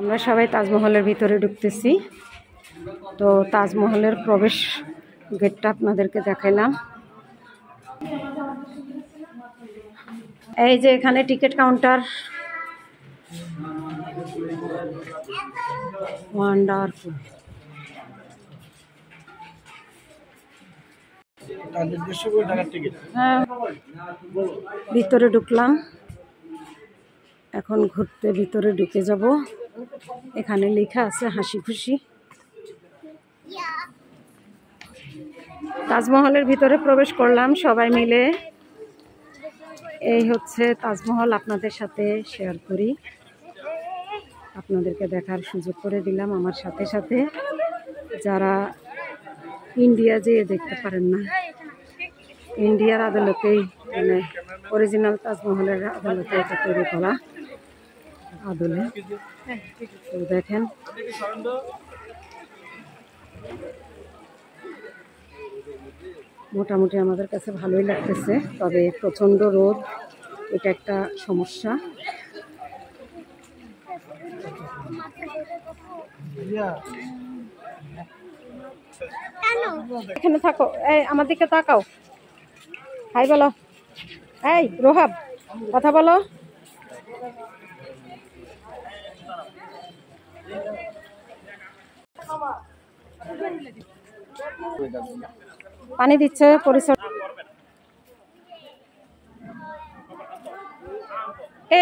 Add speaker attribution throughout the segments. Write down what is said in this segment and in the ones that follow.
Speaker 1: আমরা সবাই তাজমহলের ভিতরে ঢুকতেছি। তো তাজমহলের প্রবেশ গেটটা আপনাদেরকে দেখাইলাম। এই যে এখানে টিকিট কাউন্টার, ওয়ান্ডারফুল। হ্যাঁ, ভিতরে ঢুকলাম, এখন ঘুরতে ভিতরে ঢুকে যাব। এখানে লেখা আছে হাসি খুশি। তাজমহলের ভিতরে প্রবেশ করলাম সবাই মিলে। এই হচ্ছে তাজমহল, আপনাদের সাথে শেয়ার করি, আপনাদেরকে দেখার সুযোগ করে দিলাম। আমার সাথে সাথে যারা ইন্ডিয়া যেয়ে দেখতে পারেন না, ইন্ডিয়ার আদালতেই মানে অরিজিনাল তাজমহলের আদালতে এটা তৈরি করা আদলে। দেখেন মোটামুটি আমাদের কাছে ভালোই লাগতেছে, তবে প্রচণ্ড রোদ, এটা একটা সমস্যা। এখানে থাকো, এই আমার দিকে তাকাও, হাই বলো। এই রোহাব, কথা বলো। পানি দিচ্ছে পরিচয়।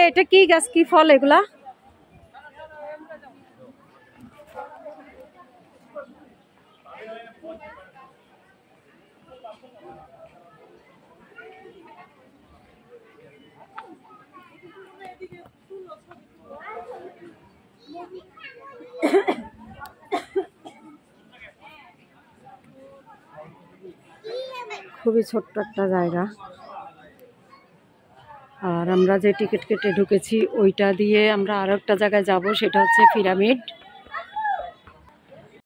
Speaker 1: এটা কি গাছ, কি ফল এগুলা? খুবই ছোট্ট একটা জায়গা। আর আমরা যে টিকিট কেটে ঢুকেছি ওইটা দিয়ে আমরা আরো একটা জায়গায় যাব, সেটা হচ্ছে পিরামিড।